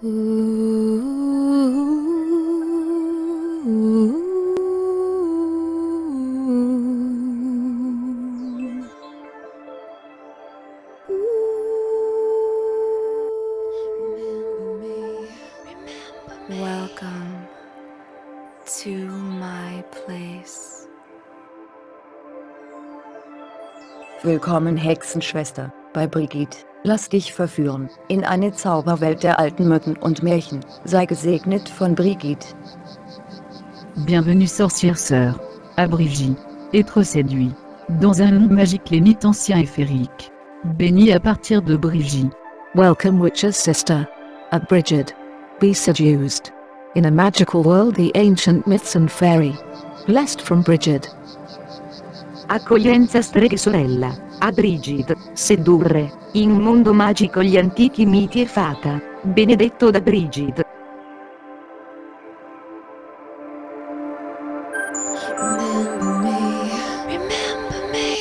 Welcome to my place. Willkommen, Hexenschwester, bei Brigitte. Lass dich verführen in eine Zauberwelt der alten Mythen und Märchen. Sei gesegnet von Brigitte. Bienvenue sorcière sœur, à Brigitte. Être séduit. Dans un monde magique les mythes anciens et féeriques. Béni à partir de Brigitte. Welcome witch's sister. At Brigid. Be seduced. In a magical world the ancient myths and fairy. Blessed from Brigid. Accoglienza streghe sorella, a Brigid, sedurre, in un mondo magico gli antichi miti e fata, benedetto da Brigid. Remember me, remember me.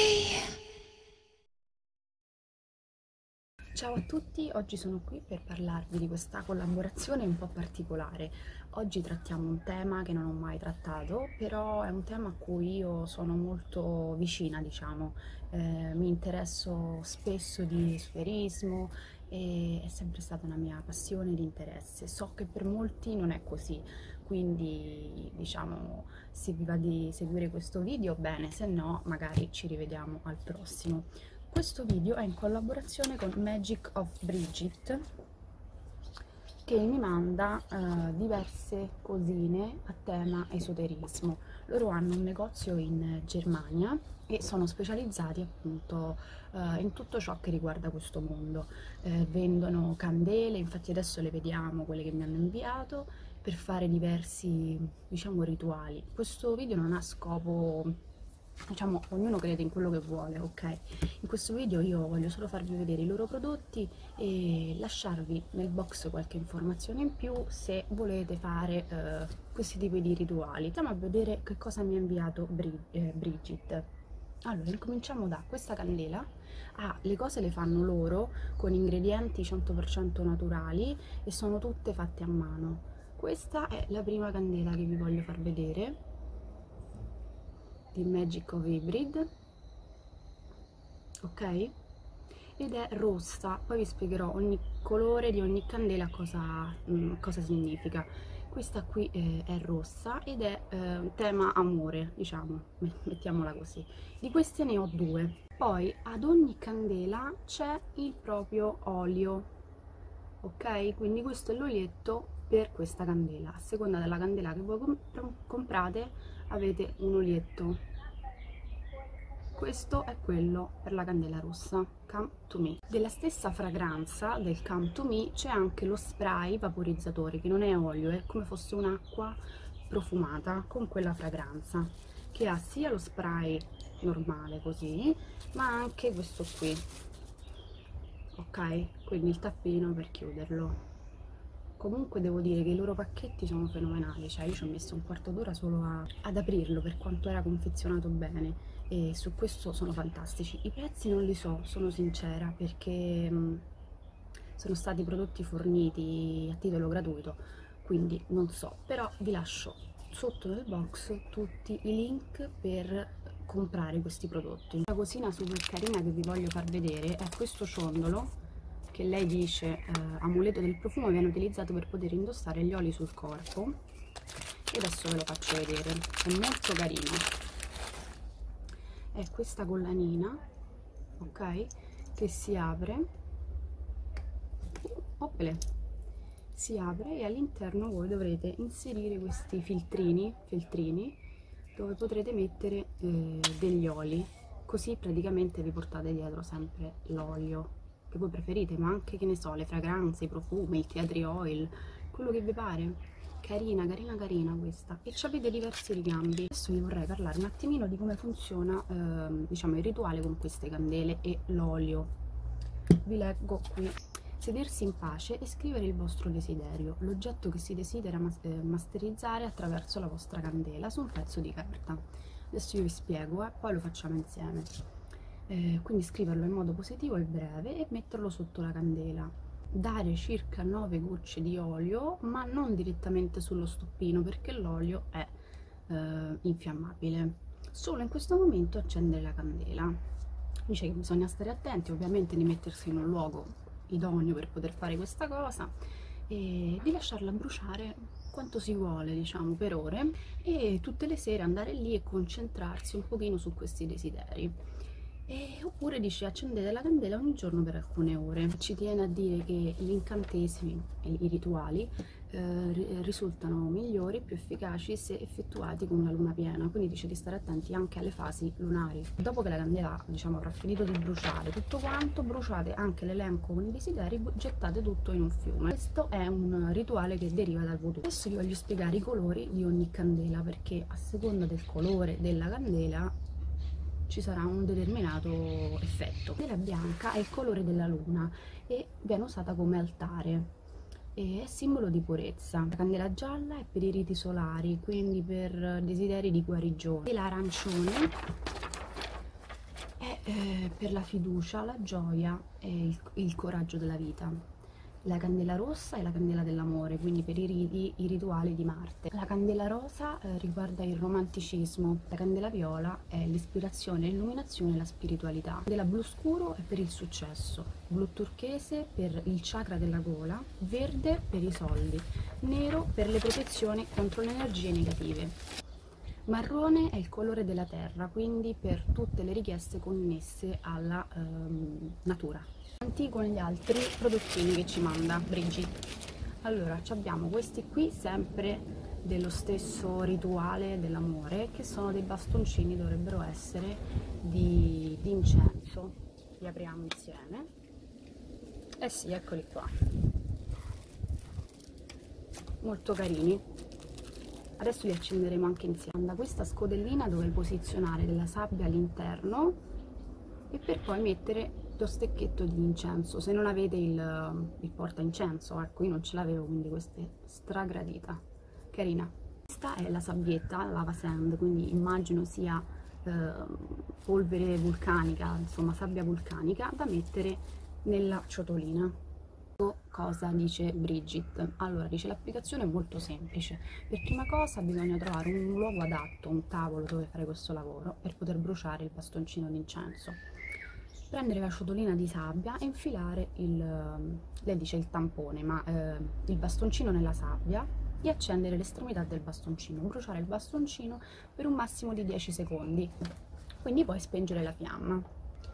Ciao a tutti, oggi sono qui per parlarvi di questa collaborazione un po' particolare. Oggi trattiamo un tema che non ho mai trattato, però è un tema a cui io sono molto vicina, diciamo. Mi interesso spesso di esoterismo e è sempre stata una mia passione di interesse. So che per molti non è così, quindi diciamo se vi va di seguire questo video bene, se no magari ci rivediamo al prossimo. Questo video è in collaborazione con Magic of Brigitte, che mi manda diverse cosine a tema esoterismo. Loro hanno un negozio in Germania e sono specializzati appunto in tutto ciò che riguarda questo mondo. Vendono candele, infatti adesso le vediamo, quelle che mi hanno inviato, per fare diversi, diciamo, rituali. Questo video non ha scopo, diciamo, ognuno crede in quello che vuole, ok? In questo video io voglio solo farvi vedere i loro prodotti e lasciarvi nel box qualche informazione in più se volete fare questi tipi di rituali. Andiamo a vedere che cosa mi ha inviato Brigitte. Allora, incominciamo da questa candela. Le cose le fanno loro con ingredienti 100% naturali e sono tutte fatte a mano. Questa è la prima candela che vi voglio far vedere, di Magic of Hybrid, ok? Ed è rossa, poi vi spiegherò ogni colore di ogni candela cosa significa. Questa qui è rossa ed è tema amore, diciamo, mettiamola così. Di queste ne ho due. Poi ad ogni candela c'è il proprio olio, ok? Quindi questo è l'olietto per questa candela. A seconda della candela che voi comprate avete un olietto. Questo è quello per la candela rossa, Come to Me. Della stessa fragranza del Come to Me c'è anche lo spray vaporizzatore, che non è olio, è come fosse un'acqua profumata con quella fragranza, che ha sia lo spray normale così, ma anche questo qui, ok? Quindi il tappino per chiuderlo. Comunque devo dire che i loro pacchetti sono fenomenali, cioè io ci ho messo un quarto d'ora solo ad aprirlo per quanto era confezionato bene, e su questo sono fantastici. I prezzi non li so, sono sincera, perché sono stati prodotti forniti a titolo gratuito, quindi non so, però vi lascio sotto nel box tutti i link per comprare questi prodotti. La cosina super carina che vi voglio far vedere è questo ciondolo, che lei dice amuleto del profumo, viene utilizzato per poter indossare gli oli sul corpo, e adesso ve lo faccio vedere. È molto carino, è questa collanina, ok, che si apre, si apre, e all'interno voi dovrete inserire questi filtrini dove potrete mettere degli oli, così praticamente vi portate dietro sempre l'olio che voi preferite, ma anche, che ne so, le fragranze, i profumi, il tea tree oil, quello che vi pare. Carina questa, e ci avete diversi ricambi. Adesso vi vorrei parlare un attimino di come funziona diciamo il rituale con queste candele e l'olio. Vi leggo qui: sedersi in pace e scrivere il vostro desiderio, l'oggetto che si desidera masterizzare attraverso la vostra candela su un pezzo di carta. Adesso io vi spiego e poi lo facciamo insieme. Quindi scriverlo in modo positivo e breve e metterlo sotto la candela. dare circa 9 gocce di olio, ma non direttamente sullo stoppino perché l'olio è infiammabile. Solo in questo momento accendere la candela. Dice che bisogna stare attenti ovviamente di mettersi in un luogo idoneo per poter fare questa cosa e di lasciarla bruciare quanto si vuole, diciamo, per ore, e tutte le sere andare lì e concentrarsi un pochino su questi desideri. Oppure dice accendete la candela ogni giorno per alcune ore. Ci tiene a dire che gli incantesimi e i rituali risultano migliori e più efficaci se effettuati con la luna piena, quindi dice di stare attenti anche alle fasi lunari. Dopo che la candela, diciamo, avrà finito di bruciare tutto quanto, bruciate anche l'elenco con i desideri, gettate tutto in un fiume. Questo è un rituale che deriva dal voodoo. Adesso vi voglio spiegare i colori di ogni candela, perché a seconda del colore della candela ci sarà un determinato effetto. La candela bianca è il colore della luna e viene usata come altare e è simbolo di purezza. La candela gialla è per i riti solari, quindi per desideri di guarigione. E l'arancione è per la fiducia, la gioia e il coraggio della vita. La candela rossa è la candela dell'amore, quindi per i riti, i rituali di Marte. La candela rosa riguarda il romanticismo, la candela viola è l'ispirazione, l'illuminazione e la spiritualità. La candela blu scuro è per il successo, blu turchese per il chakra della gola, verde per i soldi, nero per le protezioni contro le energie negative. Marrone è il colore della terra, quindi per tutte le richieste connesse alla natura. Avanti con gli altri prodottini che ci manda Brigitte. Allora, abbiamo questi qui sempre dello stesso rituale dell'amore, che sono dei bastoncini, dovrebbero essere di incenso. Li apriamo insieme. Eh sì, eccoli qua. Molto carini. Adesso li accenderemo anche insieme. Da questa scodellina dove posizionare della sabbia all'interno e per poi mettere lo stecchetto di incenso. Se non avete il porta incenso, ecco, io non ce l'avevo, quindi questa è stragradita, carina. Questa è la sabbietta, lava sand, quindi immagino sia polvere vulcanica, insomma sabbia vulcanica, da mettere nella ciotolina. Cosa dice Brigitte? Allora, dice l'applicazione è molto semplice. Per prima cosa bisogna trovare un luogo adatto, un tavolo dove fare questo lavoro per poter bruciare il bastoncino d'incenso. Prendere la ciotolina di sabbia e infilare lei dice il tampone, ma il bastoncino nella sabbia, e accendere l'estremità del bastoncino, bruciare il bastoncino per un massimo di 10 secondi, quindi poi spengere la fiamma.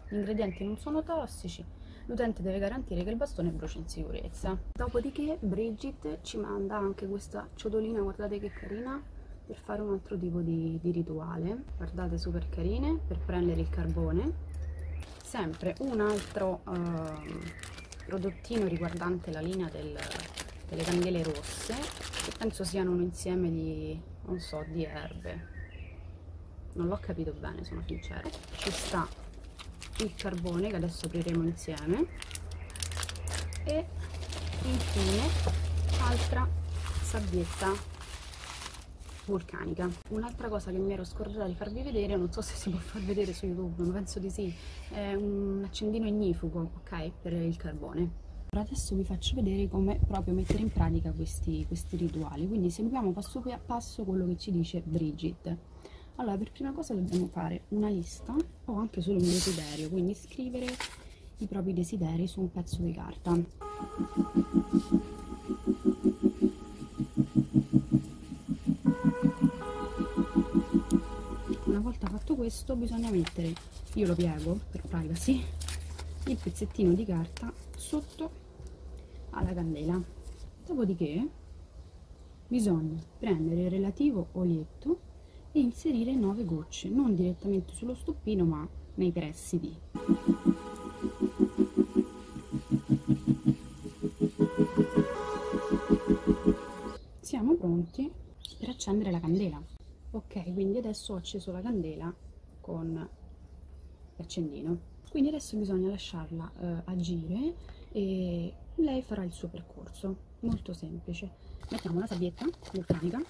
Gli ingredienti non sono tossici. L'utente deve garantire che il bastone bruci in sicurezza. Dopodiché Brigitte ci manda anche questa ciotolina, guardate che carina, per fare un altro tipo di rituale. Guardate, super carine, per prendere il carbone. Sempre un altro prodottino riguardante la linea delle candele rosse, che penso siano un insieme di, non so, di erbe. Non l'ho capito bene, sono sincera. Ci sta il carbone che adesso apriremo insieme e infine altra sabbietta vulcanica. Un'altra cosa che mi ero scordata di farvi vedere, non so se si può far vedere su YouTube, ma penso di sì, è un accendino ignifugo, ok, per il carbone. Ora adesso vi faccio vedere come proprio mettere in pratica questi rituali, quindi seguiamo passo passo quello che ci dice Brigitte. Allora, per prima cosa dobbiamo fare una lista o anche solo un desiderio, quindi scrivere i propri desideri su un pezzo di carta. Una volta fatto questo bisogna mettere, io lo piego per privacy, il pezzettino di carta sotto alla candela. Dopodiché bisogna prendere il relativo olietto e inserire 9 gocce, non direttamente sullo stoppino ma nei pressi di. Siamo pronti per accendere la candela. Ok, quindi adesso ho acceso la candela con l'accendino, quindi adesso bisogna lasciarla agire e lei farà il suo percorso, molto semplice. Mettiamo la sabbietta vulcanica.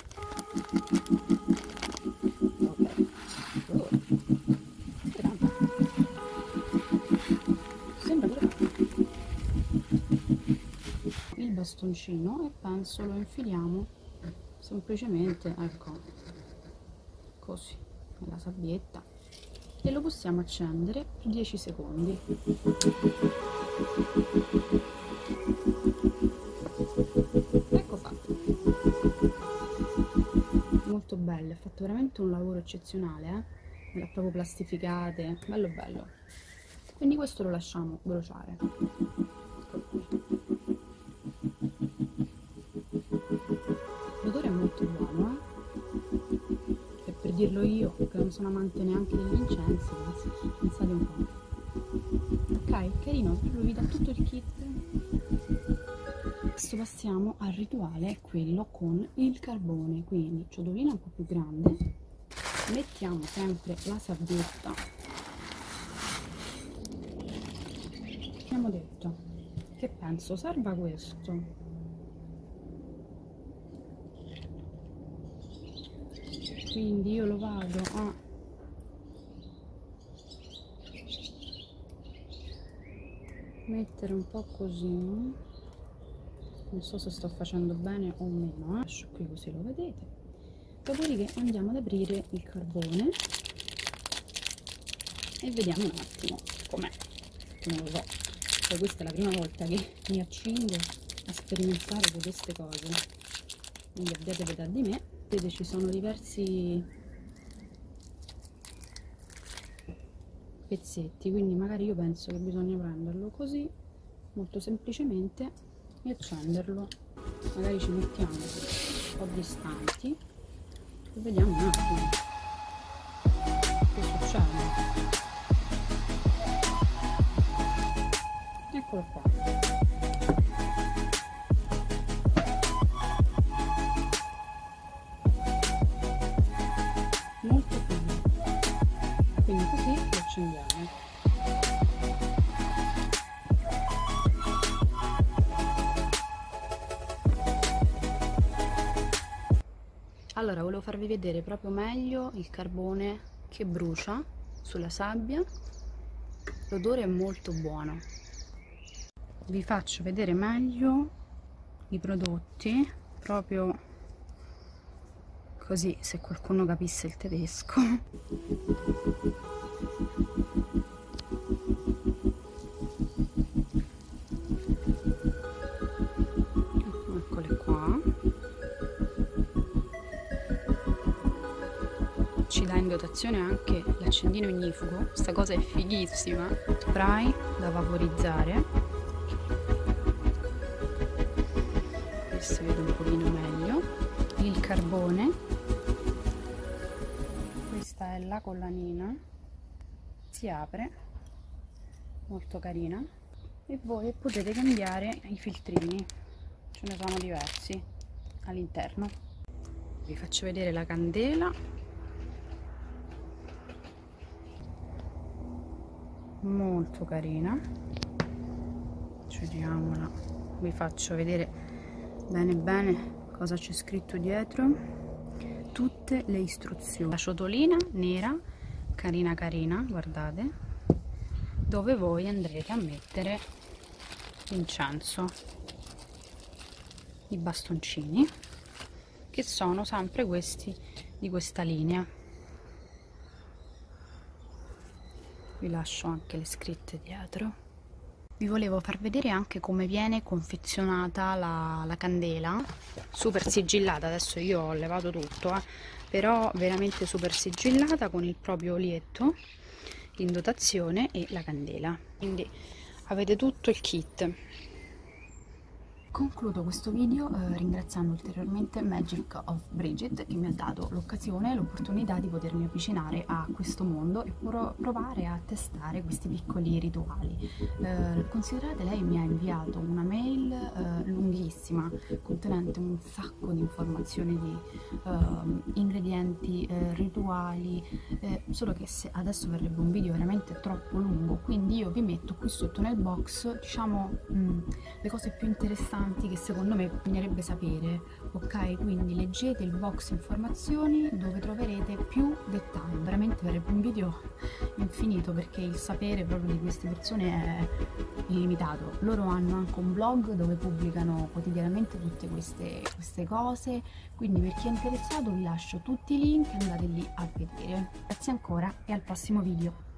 bastoncino e penso lo infiliamo semplicemente, ecco, così, nella sabbietta, e lo possiamo accendere per 10 secondi. Ecco fatto. Molto bello, è fatto veramente un lavoro eccezionale, me l'ha proprio plastificate, bello bello. Quindi questo lo lasciamo bruciare. L'odore è molto buono, e per dirlo io, che non sono amante neanche degli incensi, pensate un po'. Ok, carino, proprio vi dà tutto il kit. Adesso passiamo al rituale, quello con il carbone, quindi ciotolina un po' più grande, mettiamo sempre la sabbietta. Abbiamo detto che penso serva questo. Quindi io lo vado a mettere un po' così, non so se sto facendo bene o meno, lascio qui così lo vedete. Dopodiché andiamo ad aprire il carbone e vediamo un attimo com'è, non lo so, poi questa è la prima volta che mi accingo a sperimentare con queste cose, quindi abbiate pietà di me. Vedete, ci sono diversi pezzetti, quindi magari io penso che bisogna prenderlo così, molto semplicemente, e accenderlo. Magari ci mettiamo un po' distanti e vediamo un attimo che succede. Eccolo qua. Molto fine, quindi così lo accendiamo. Allora, volevo farvi vedere proprio meglio il carbone che brucia sulla sabbia. L'odore è molto buono. Vi faccio vedere meglio i prodotti, proprio così, se qualcuno capisse il tedesco. Eccole qua. Ci dà in dotazione anche l'accendino ignifugo, questa cosa è fighissima. Spray da vaporizzare, adesso vedo un pochino meglio. Il carbone, questa è la collanina, si apre, molto carina, e voi potete cambiare i filtrini, ce ne sono diversi all'interno. Vi faccio vedere la candela, molto carina, giriamola, vi faccio vedere bene bene cosa c'è scritto dietro, tutte le istruzioni. La ciotolina nera, carina carina, guardate, dove voi andrete a mettere l'incenso, i bastoncini, che sono sempre questi di questa linea. Vi lascio anche le scritte dietro. Vi volevo far vedere anche come viene confezionata la candela, super sigillata. Adesso io ho levato tutto, però veramente super sigillata, con il proprio olietto in dotazione e la candela. Quindi avete tutto il kit. Concludo questo video ringraziando ulteriormente Magic of Bridget, che mi ha dato l'occasione e l'opportunità di potermi avvicinare a questo mondo e provare a testare questi piccoli rituali. Considerate, lei mi ha inviato una mail lunghissima, contenente un sacco di informazioni di ingredienti, rituali, solo che adesso verrebbe un video veramente troppo lungo, quindi io vi metto qui sotto nel box, diciamo, le cose più interessanti importanti che secondo me bisognerebbe sapere, ok? Quindi leggete il box informazioni dove troverete più dettagli. Veramente verrebbe un video infinito, perché il sapere proprio di queste persone è illimitato. Loro hanno anche un blog dove pubblicano quotidianamente tutte queste cose, quindi per chi è interessato vi lascio tutti i link e andate lì a vedere. Grazie ancora e al prossimo video.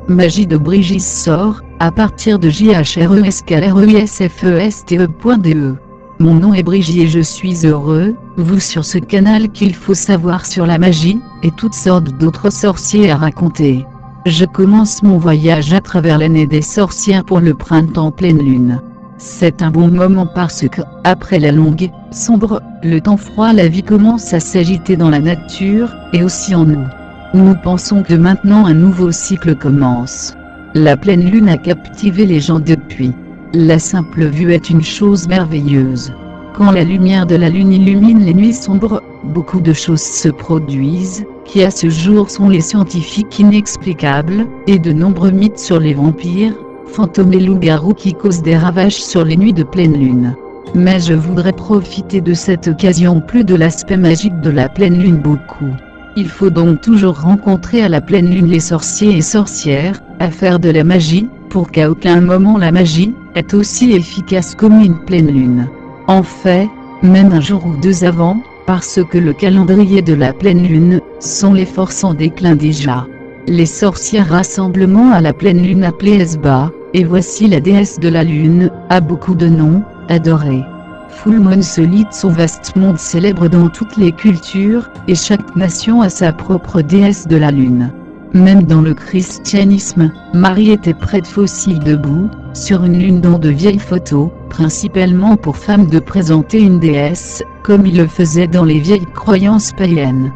Magie de Brigitte sort, à partir de jhresklrisfeste.de. Mon nom est Brigitte et je suis heureux, vous sur ce canal qu'il faut savoir sur la magie, et toutes sortes d'autres sorciers à raconter. Je commence mon voyage à travers l'année des sorcières pour le printemps pleine lune. C'est un bon moment parce que, après la longue, sombre, le temps froid, la vie commence à s'agiter dans la nature, et aussi en nous. Nous pensons que maintenant un nouveau cycle commence. La pleine lune a captivé les gens depuis. La simple vue est une chose merveilleuse. Quand la lumière de la lune illumine les nuits sombres, beaucoup de choses se produisent, qui à ce jour sont les scientifiques inexplicables, et de nombreux mythes sur les vampires, fantômes et loups-garous qui causent des ravages sur les nuits de pleine lune. Mais je voudrais profiter de cette occasion plus de l'aspect magique de la pleine lune beaucoup. Il faut donc toujours rencontrer à la pleine lune les sorciers et sorcières, à faire de la magie, pour qu'à aucun moment la magie est aussi efficace comme une pleine lune. En fait, même un jour ou deux avant, parce que le calendrier de la pleine lune sont les forces en déclin déjà. Les sorcières rassemblement à la pleine lune appelée Esba, et voici la déesse de la lune, a beaucoup de noms, adorée. Full Moon solide son vaste monde célèbre dans toutes les cultures, et chaque nation a sa propre déesse de la lune. Même dans le christianisme, Marie était près de fossiles debout, sur une lune dans de vieilles photos, principalement pour femmes de présenter une déesse, comme il le faisait dans les vieilles croyances païennes.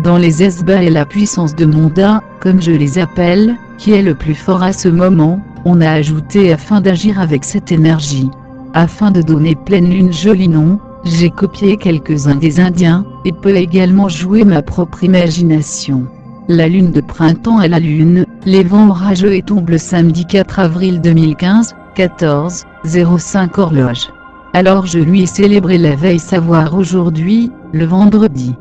Dans les Esba et la puissance de Monda, comme je les appelle, qui est le plus fort à ce moment, on a ajouté afin d'agir avec cette énergie. Afin de donner pleine lune joli nom, j'ai copié quelques-uns des Indiens, et peux également jouer ma propre imagination. La lune de printemps est la lune, les vents orageux et tombent le samedi 4 avril 2015, 14:05 horloge. Alors je lui ai célébré la veille savoir aujourd'hui, le vendredi.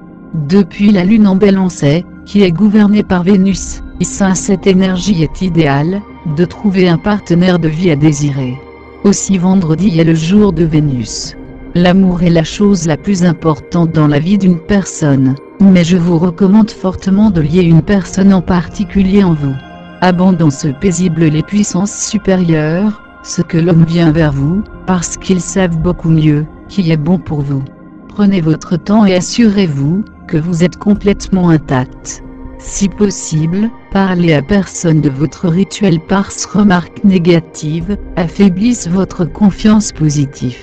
Depuis la lune en Balance, qui est gouvernée par Vénus, cette énergie est idéale, de trouver un partenaire de vie à désirer. Aussi vendredi est le jour de Vénus. L'amour est la chose la plus importante dans la vie d'une personne, mais je vous recommande fortement de lier une personne en particulier en vous. Abondance paisible les puissances supérieures, ce que l'homme vient vers vous, parce qu'ils savent beaucoup mieux, qui est bon pour vous. Prenez votre temps et assurez-vous, que vous êtes complètement intact. Si possible, parlez à personne de votre rituel parce remarques négatives, affaiblissent votre confiance positive.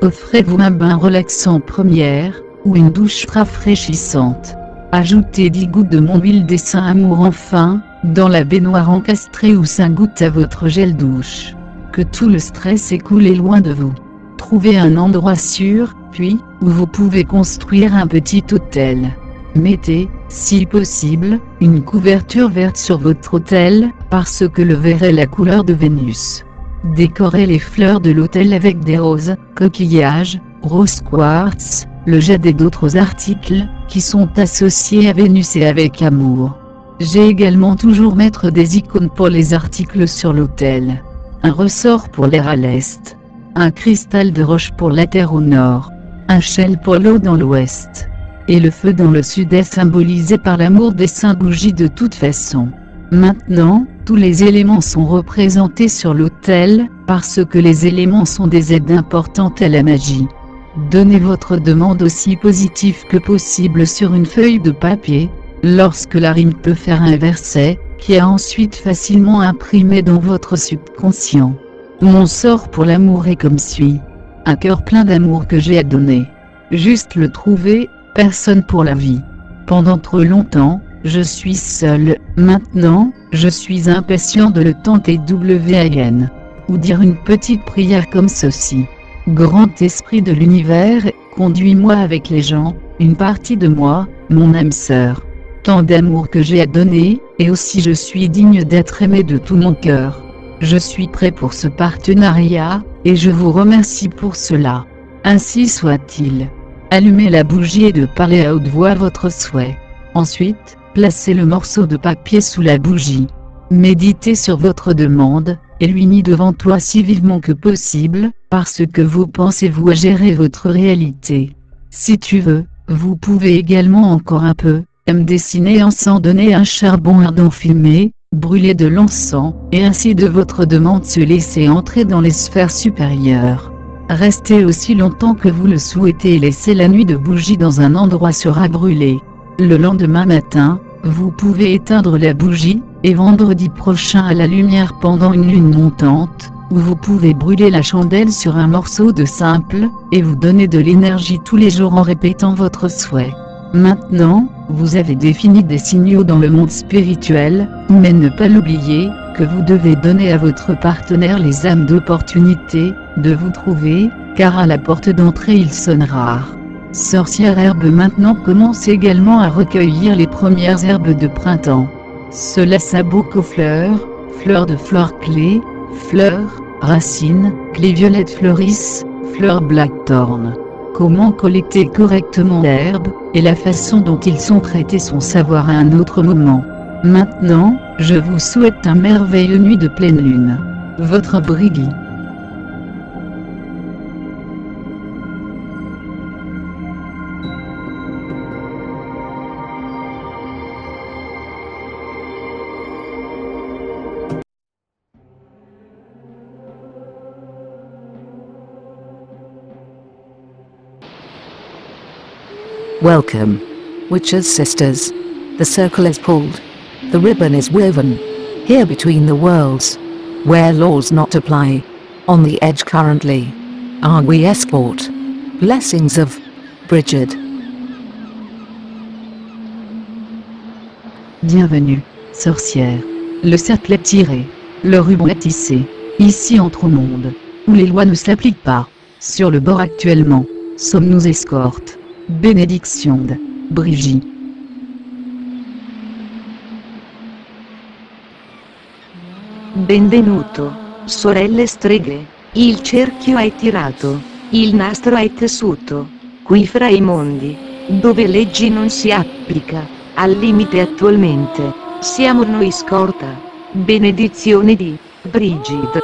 Offrez-vous un bain relaxant première, ou une douche rafraîchissante. Ajoutez 10 gouttes de mon huile d'essence amour enfin, dans la baignoire encastrée ou 5 gouttes à votre gel douche. Que tout le stress écoule loin de vous. Trouvez un endroit sûr, puis, où vous pouvez construire un petit hôtel. Mettez, si possible, une couverture verte sur votre hôtel, parce que le vert est la couleur de Vénus. Décorez les fleurs de l'hôtel avec des roses, coquillages, rose quartz, le jade et d'autres articles, qui sont associés à Vénus et avec amour. J'ai également toujours mettre des icônes pour les articles sur l'hôtel. Un ressort pour l'air à l'est. Un cristal de roche pour la terre au nord. Un shell pour l'eau dans l'ouest. Et le feu dans le sud est symbolisé par l'amour des 5 bougies de toute façon. Maintenant, tous les éléments sont représentés sur l'autel, parce que les éléments sont des aides importantes à la magie. Donnez votre demande aussi positive que possible sur une feuille de papier, lorsque la rime peut faire un verset, qui est ensuite facilement imprimé dans votre subconscient. Mon sort pour l'amour est comme suit. Un cœur plein d'amour que j'ai à donner. Juste le trouver, personne pour la vie. Pendant trop longtemps, je suis seul, maintenant, je suis impatient de le tenter WAN. Ou dire une petite prière comme ceci. Grand esprit de l'univers, conduis-moi avec les gens, une partie de moi, mon âme sœur. Tant d'amour que j'ai à donner, et aussi je suis digne d'être aimé de tout mon cœur. Je suis prêt pour ce partenariat, et je vous remercie pour cela. Ainsi soit-il. Allumez la bougie et de parler à haute voix votre souhait. Ensuite, placez le morceau de papier sous la bougie. Méditez sur votre demande, et lui mis devant toi si vivement que possible, parce que vous pensez-vous à gérer votre réalité. Si tu veux, vous pouvez également encore un peu, me dessiner sans donner un charbon ardent fumé, brûler de l'encens, et ainsi de votre demande se laisser entrer dans les sphères supérieures. Restez aussi longtemps que vous le souhaitez et laissez la nuit de bougie dans un endroit sera brûlé. Le lendemain matin, vous pouvez éteindre la bougie, et vendredi prochain à la lumière pendant une lune montante, où vous pouvez brûler la chandelle sur un morceau de simple, et vous donner de l'énergie tous les jours en répétant votre souhait. Maintenant, vous avez défini des signaux dans le monde spirituel, mais ne pas l'oublier, que vous devez donner à votre partenaire les âmes d'opportunité, de vous trouver, car à la porte d'entrée il sonne rare. Sorcière herbe maintenant commence également à recueillir les premières herbes de printemps. Cela s'abouque aux fleurs, fleurs de fleurs clés, fleurs, racines, clés violettes fleurissent, fleurs blackthorn. Comment collecter correctement l'herbe, et la façon dont ils sont traités sont savoir à un autre moment. Maintenant, je vous souhaite un merveilleux nuit de pleine lune. Votre Briggy. Welcome. Witches sisters. The circle is pulled. The ribbon is woven. Here between the worlds. Where laws not apply. On the edge currently. Are we escort? Blessings of Bridget. Bienvenue, sorcière. Le cercle est tiré. Le ruban est tissé. Ici entre au monde. Où les lois ne s'appliquent pas. Sur le bord actuellement. Sommes-nous escortes. Bénédiction de Brigitte. Benvenuto. Sorelle streghe, il cerchio è tirato, il nastro è tessuto, qui fra i mondi, dove leggi non si applica, al limite attualmente, siamo noi scorta. Benedizione di Brigid.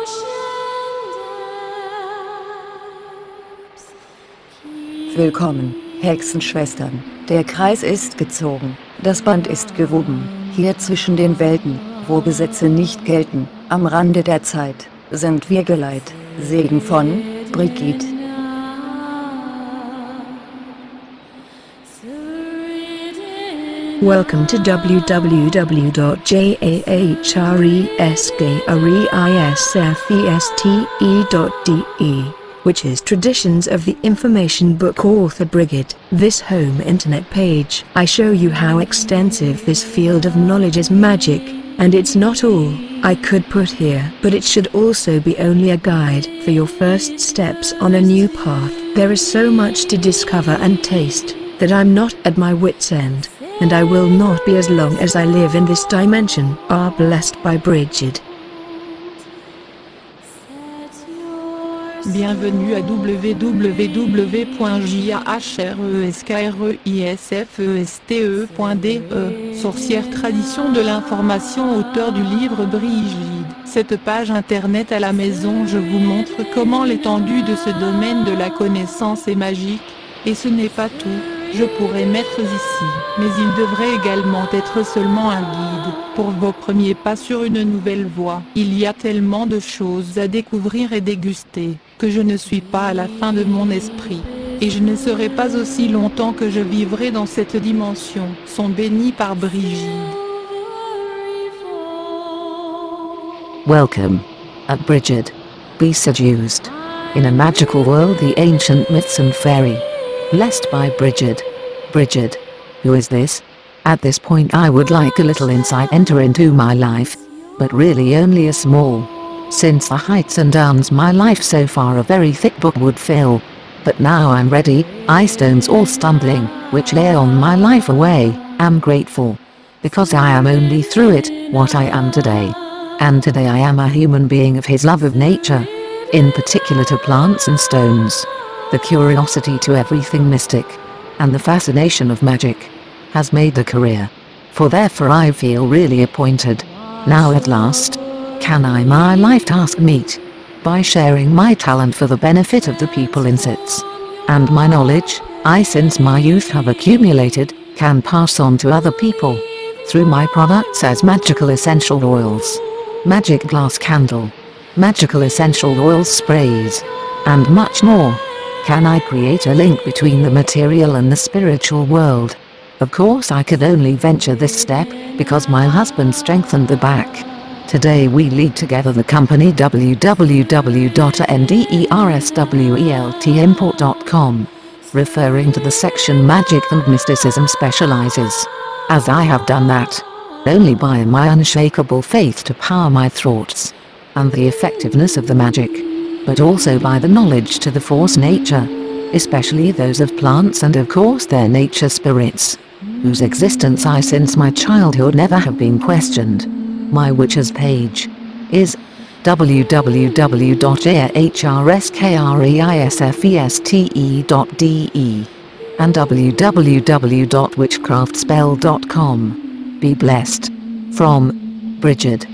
Willkommen, Hexenschwestern. Der Kreis ist gezogen, das Band ist gewoben, hier zwischen den Welten, wo Gesetze nicht gelten, am Rande der Zeit, sind wir geleit. Segen von Brigid. Welcome to www.jahreskreisfeste.de, which is Traditions of the Information Book author Brigid. This home internet page, I show you how extensive this field of knowledge is magic, and it's not all I could put here, but it should also be only a guide for your first steps on a new path. There is so much to discover and taste, that I'm not at my wit's end, and I will not be as long as I live in this dimension. Are blessed by Brigid. Bienvenue à www.jahreskreisfeste.de, sorcière tradition de l'information, auteur du livre Brigid. Cette page internet à la maison, je vous montre comment l'étendue de ce domaine de la connaissance est magique, et ce n'est pas tout. Je pourrais mettre ici, mais il devrait également être seulement un guide, pour vos premiers pas sur une nouvelle voie. Il y a tellement de choses à découvrir et déguster, que je ne suis pas à la fin de mon esprit. Et je ne serai pas aussi longtemps que je vivrai dans cette dimension. Sont bénis par Brigid. Welcome. At Brigid. Be seduced. In a magical world, the ancient myths and fairy. Blessed by Brigid. Brigid. Who is this? At this point I would like a little insight enter into my life. But really only a small. Since the heights and downs my life so far a very thick book would fill. But now I'm ready, I stones all stumbling, which lay on my life away, am grateful. Because I am only through it, what I am today. And today I am a human being of his love of nature. In particular to plants and stones. The curiosity to everything mystic, and the fascination of magic, has made a career. For therefore I feel really appointed. Now at last, can I my life task meet, by sharing my talent for the benefit of the people in sits. And my knowledge, I since my youth have accumulated, can pass on to other people. Through my products as magical essential oils, magic glass candle, magical essential oils sprays, and much more. Can I create a link between the material and the spiritual world? Of course I could only venture this step, because my husband strengthened the back. Today we lead together the company www.ndersweltimport.com, referring to the section Magic and Mysticism specializes. As I have done that, only by my unshakable faith to power my thoughts, and the effectiveness of the magic, but also by the knowledge to the force nature, especially those of plants and of course their nature spirits, whose existence I since my childhood never have been questioned. My witch's page is www.jahreskreisfeste.de and www.witchcraftspell.com. Be blessed. From Brigid.